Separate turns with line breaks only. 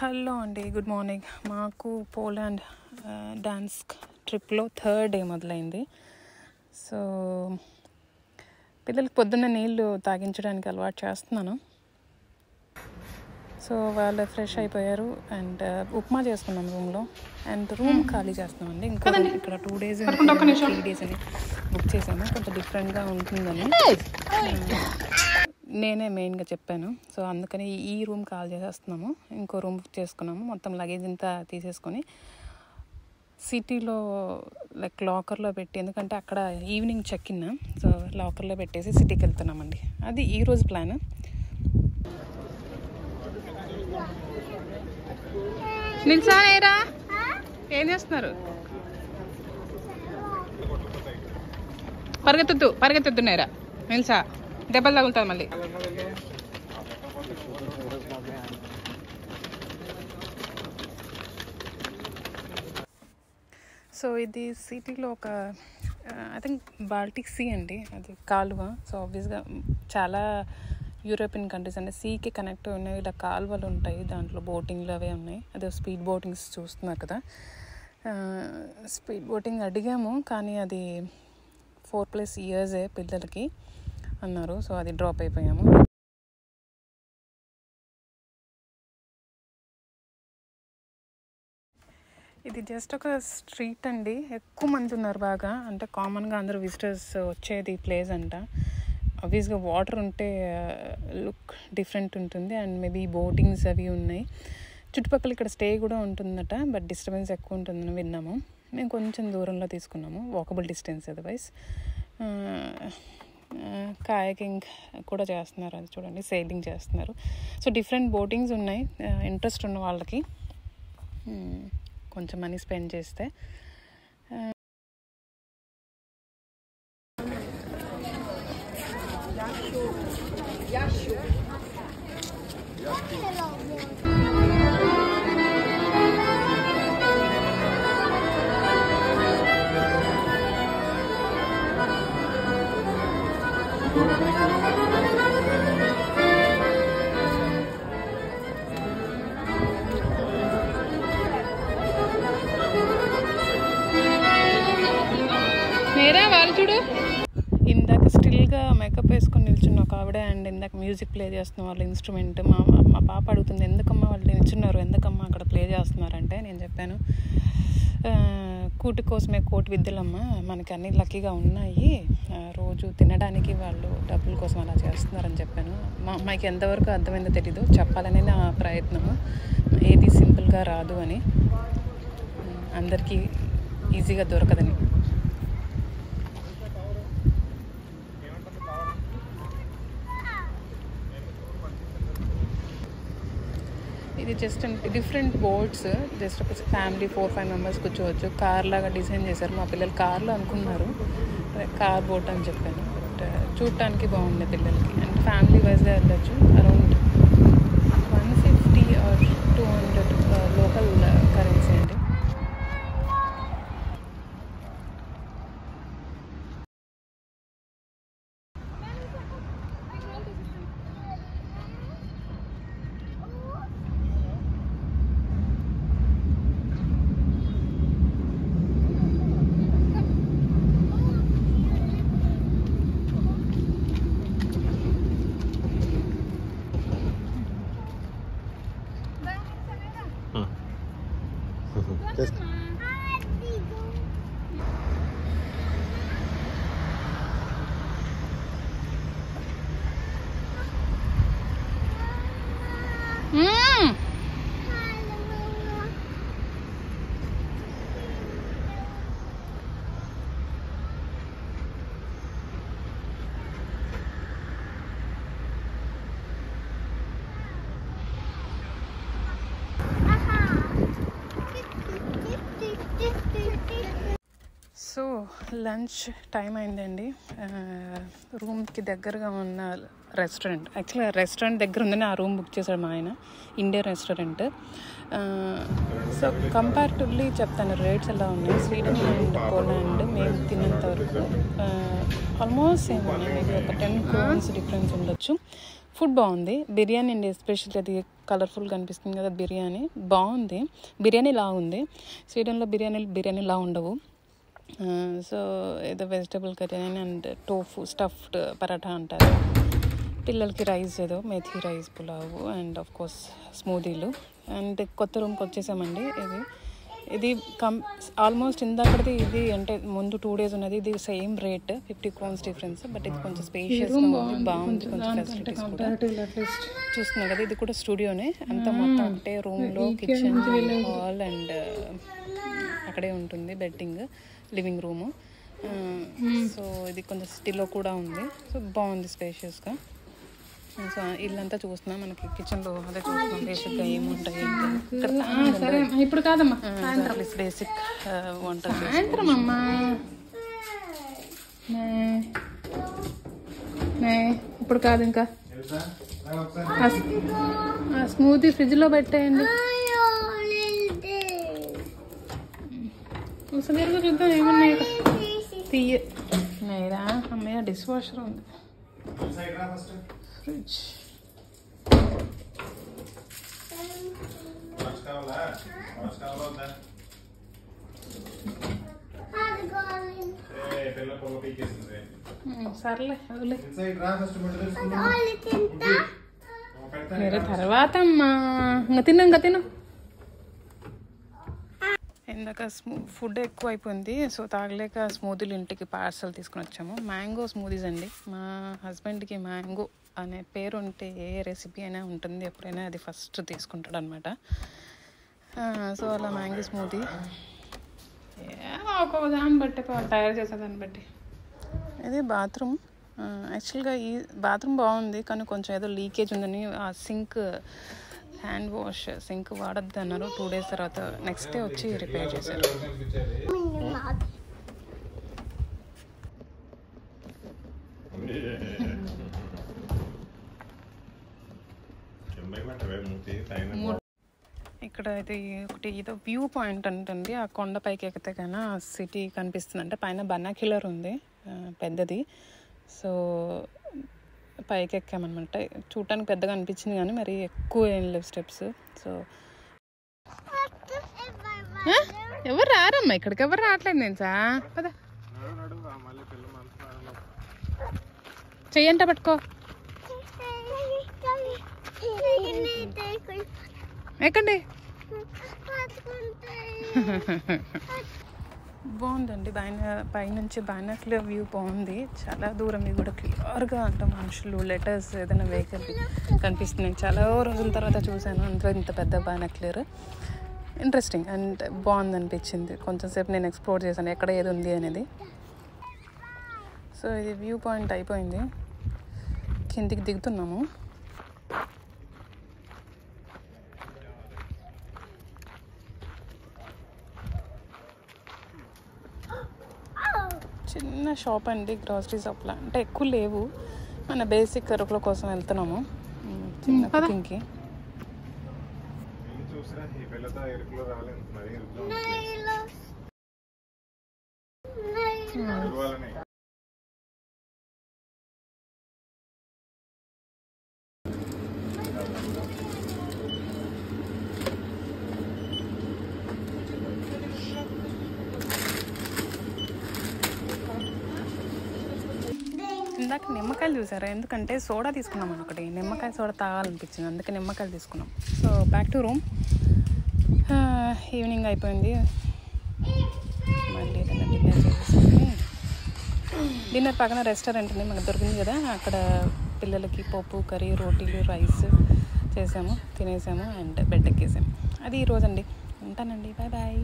Hello అండి, good morning. మాకు Poland dance ట్రిప్లో 3rd డే మొదలైంది. సో పిల్లలకి పొద్దున్న నీళ్ళు తాగించడానికి అలవాటు చేస్తున్నాను. సో వాళ్ళు ఫ్రెష్ అయిపోయారు అండ్ ఉప్మా చేసుకున్నాం రూమ్లో. అండ్ రూమ్ ఖాళీ చేస్తున్నామండి. ఇంకా ఇక్కడ 2 days 3 days అని బుక్ చేసాము. కొంచెం డిఫరెంట్గా ఉంటుందని నేనే మెయిన్గా చెప్పాను. సో అందుకని ఈ రూమ్ కాల్ చేసేస్తున్నాము. ఇంకో రూమ్ బుక్ చేసుకున్నాము. మొత్తం లగేజ్ అంతా తీసేసుకొని సిటీలో లైక్ లాకర్లో పెట్టి, ఎందుకంటే అక్కడ ఈవినింగ్ చెక్ ఇన్, సో లాకర్లో పెట్టేసి సిటీకి వెళ్తున్నామండి. అది ఈరోజు ప్లాన్. నిల్సానేరా ఏం చేస్తున్నారు? పరిగెత్తుతున్నారా? నిల్సా, దెబ్బలు తగులుతుంది మళ్ళీ. సో ఇది సిటీలో ఒక ఐ థింక్ బాల్టిక్ సీ అండి, అది కాలువ. సో ఆబ్వియస్గా చాలా యూరోపియన్ కంట్రీస్ అంటే సీకి కనెక్ట్ ఉన్నవి ఇలా కాలువలు ఉంటాయి. దాంట్లో బోటింగ్లు అవే ఉన్నాయి. అదే స్పీడ్ బోటింగ్స్ చూస్తున్నారు కదా. స్పీడ్ బోటింగ్ అడిగాము, కానీ అది 4+ years పిల్లలకి అన్నారు. సో అది డ్రాప్ అయిపోయాము. ఇది జస్ట్ ఒక స్ట్రీట్ అండి. ఎక్కువ మంది ఉన్నారు బాగా, అంటే కామన్గా అందరూ విజిటర్స్ వచ్చేది ప్లేస్ అంట. ఆబ్వియస్గా వాటర్ ఉంటే లుక్ డిఫరెంట్ ఉంటుంది అండ్ మేబీ బోటింగ్స్ అవి ఉన్నాయి. చుట్టుపక్కల ఇక్కడ స్టే కూడా ఉంటుందట, బట్ డిస్టర్బెన్స్ ఎక్కువ ఉంటుందని విన్నాము. మేము కొంచెం దూరంలో తీసుకున్నాము, వాకబుల్ డిస్టెన్స్. అదర్వైజ్ కాయకింగ్ కూడా చేస్తున్నారు, అది చూడండి, సెయిలింగ్ చేస్తున్నారు. సో డిఫరెంట్ బోటింగ్స్ ఉన్నాయి. ఇంట్రెస్ట్ ఉన్న వాళ్ళకి కొంచెం మనీ స్పెండ్ చేస్తే. నేరా వాళ్ళు చూడు, ఇందాక స్టిల్గా మేకప్ వేసుకొని నిల్చున్న ఒక ఆవిడ అండ్ ఇందాక మ్యూజిక్ ప్లే చేస్తున్న వాళ్ళ ఇన్స్ట్రుమెంట్. మా పాప అడుగుతుంది, ఎందుకమ్మా వాళ్ళు నిల్చున్నారు, ఎందుకమ్మా అక్కడ ప్లే చేస్తున్నారంటే నేను చెప్పాను, కూటి కోసమే కోటి విద్యలమ్మా, మనకి అన్ని లక్కీగా ఉన్నాయి, రోజు తినడానికి వాళ్ళు డబ్బుల కోసం అలా చేస్తున్నారని చెప్పాను. మా అమ్మాయికి ఎంతవరకు అర్థమైందో తెలీదు, చెప్పాలని నా ప్రయత్నము. ఏది సింపుల్గా రాదు అని, అందరికీ ఈజీగా దొరకదని. ఇది జస్ట్ డిఫరెంట్ బోట్స్, జస్ట్ ఒక ఫ్యామిలీ 4-5 members కూర్చోవచ్చు. కార్ లాగా డిజైన్ చేశారు. మా పిల్లలు కార్లో అనుకున్నారు, కార్ బోట్ అని చెప్పాను. బట్ చూడటానికి బాగుంది పిల్లలకి. అండ్ ఫ్యామిలీ వైజ్గా వెళ్ళచ్చు. అరౌండ్ 150 or 200 లోకల్ కరెన్సీ అండి. సో లంచ్ టైం అయిందండి. రూమ్కి దగ్గరగా ఉన్న రెస్టారెంట్, యాక్చువల్గా రెస్టారెంట్ దగ్గర ఉందని ఆ రూమ్ బుక్ చేశాడు మా ఆయన. Indian restaurant. సో కంపారిటివ్లీ చెప్తాను రేట్స్ ఎలా ఉన్నాయి. స్వీడన్ అండ్ పోలాండ్ మేము తిన్నంత వరకు ఆల్మోస్ట్ సేమ్ ఉన్నాయి. మేబీ ఒక 10 crowns డిఫరెన్స్ ఉండొచ్చు. ఫుడ్ బాగుంది. బిర్యానీ అండి ఎస్పెషల్లీ, అది కలర్ఫుల్గా కనిపిస్తుంది కదా బిర్యానీ, బాగుంది. బిర్యానీ లా ఉంది. స్వీడన్లో బిర్యానీ లా ఉండవు. సో ఏదో vegetable curry and tofu stuffed paratha అంటారు. పిల్లలకి రైస్ ఏదో methi rice pulao and of course స్మూదీలు. అండ్ కొత్త రూమ్కి వచ్చేసామండి. ఇది ఆల్మోస్ట్ ఇందాకది ఇది అంటే ముందు 2 days ఉన్నది, ఇది same rate, 50 crowns difference. But ఇది కొంచెం స్పేషియస్గా ఉంది, బాగుంది, కొంచెం ఫెసిలిటీస్ కూడా చూస్తున్నాం కదా. ఇది కూడా స్టూడియోనే, అంతా మొత్తం అంటే రూమ్లో కిచెన్ హాల్ అండ్ అక్కడే ఉంటుంది బెడ్డింగ్, లివింగ్ రూము. సో ఇది కొంచెం సిటీలో కూడా ఉంది. సో బాగుంది స్పేషియస్గా. సో ఇల్లంతా చూస్తున్నాం, మనకి కిచెన్లో అదే చూస్తున్నాం బేసిక్గా ఏముంటాయి ఇప్పుడు కాదమ్మా, బేసిక్ వంట ఇప్పుడు కాదు. ఇంకా స్మూదీ ఫ్రిడ్జ్లో పెట్టేయండి. ఒకసారి చూద్దాం ఏమున్నాయి. తీయరా అమ్మయ్య, డిష్ వాషర్ ఉంది, ఫ్రిడ్జ్. సర్లే వేరే తర్వాత అమ్మా. ఇంకా తిను. ఇందాక ఫుడ్ ఎక్కువ అయిపోయింది, సో తాగలేక స్మూదీలు ఇంటికి పార్సల్ తీసుకుని వచ్చాము. మ్యాంగో స్మూదీస్ అండి. మా హస్బెండ్కి మ్యాంగో అనే పేరు ఉంటే ఏ రెసిపీ అయినా ఉంటుంది, ఎప్పుడైనా అది ఫస్ట్ తీసుకుంటాడు అనమాట. సో అలా మ్యాంగో స్మూదీ ఒక్కొక్క దాన్ని బట్టి తయారు చేసేదాన్ని బట్టి. ఇది బాత్రూమ్. యాక్చువల్గా ఈ బాత్రూమ్ బాగుంది, కానీ కొంచెం ఏదో లీకేజ్ ఉందని ఆ సింక్ హ్యాండ్ వాష్ సింక్ వాడద్దు అన్నారు. 2 days తర్వాత నెక్స్ట్ డే వచ్చి రిపేర్ చేశారు. ఇక్కడ అయితే ఒకటి ఏదో వ్యూ పాయింట్ అంటుంది. ఆ కొండపైకి ఎక్కితే కన్నా సిటీ కనిపిస్తుంది. అంటే పైన బనాక్యులర్ ఉంది పెద్దది. సో పైకి ఎక్కామన్నమాట. చూడటానికి పెద్దగా అనిపించింది కానీ మరి ఎక్కువ ఏం లేవు స్టెప్స్. సో ఎవరు రారమ్మా ఇక్కడికి, ఎవరు రావట్లేదు. నేను పదా చెయ్యంట పట్టుకో. ఎక్కండి. బాగుందండి. పైనుంచి బైనాక్యులర్ వ్యూ బాగుంది. చాలా దూరం ఇది కూడా క్లియర్గా అంటే మనుషులు, లెటర్స్, ఏదైనా వెహికల్ కనిపిస్తున్నాయి. చాలా రోజుల తర్వాత చూశాను అందులో ఇంత పెద్ద బైనాక్యులర్. ఇంట్రెస్టింగ్ అండ్ బాగుంది అనిపించింది. కొంచెం సేపు నేను ఎక్స్ప్లోర్ చేశాను ఎక్కడ ఏది ఉంది అనేది. సో ఇది వ్యూ పాయింట్ అయిపోయింది, కిందికి దిగుతున్నాము. చిన్న షాప్ అండి, గ్రాసరీ షాప్లా. అంటే ఎక్కువ లేవు, మన బేసిక్ సరుకుల కోసం వెళ్తున్నాము చిన్న కుకింగ్కి. ఇందాక నిమ్మకాయలు చూసారా? ఎందుకంటే సోడా తీసుకున్నాం ఒకటి, నిమ్మకాయ సోడా తాగాలనిపించింది, అందుకే నిమ్మకాయలు తీసుకున్నాం. So back to room. Evening అయిపోయింది, మళ్ళీ ఏదైనా డిన్నర్ చేసేసుకుని. డిన్నర్ పక్కన రెస్టారెంట్ ఉంది మనకు దొరికింది కదా, అక్కడ పిల్లలకి పప్పు, కర్రీ, రోటీలు, రైస్ చేసాము, తినేసాము అండ్ బెడ్ ఎక్కేసాము. అది ఈరోజండి. ఉంటానండి, బాయ్ బాయ్.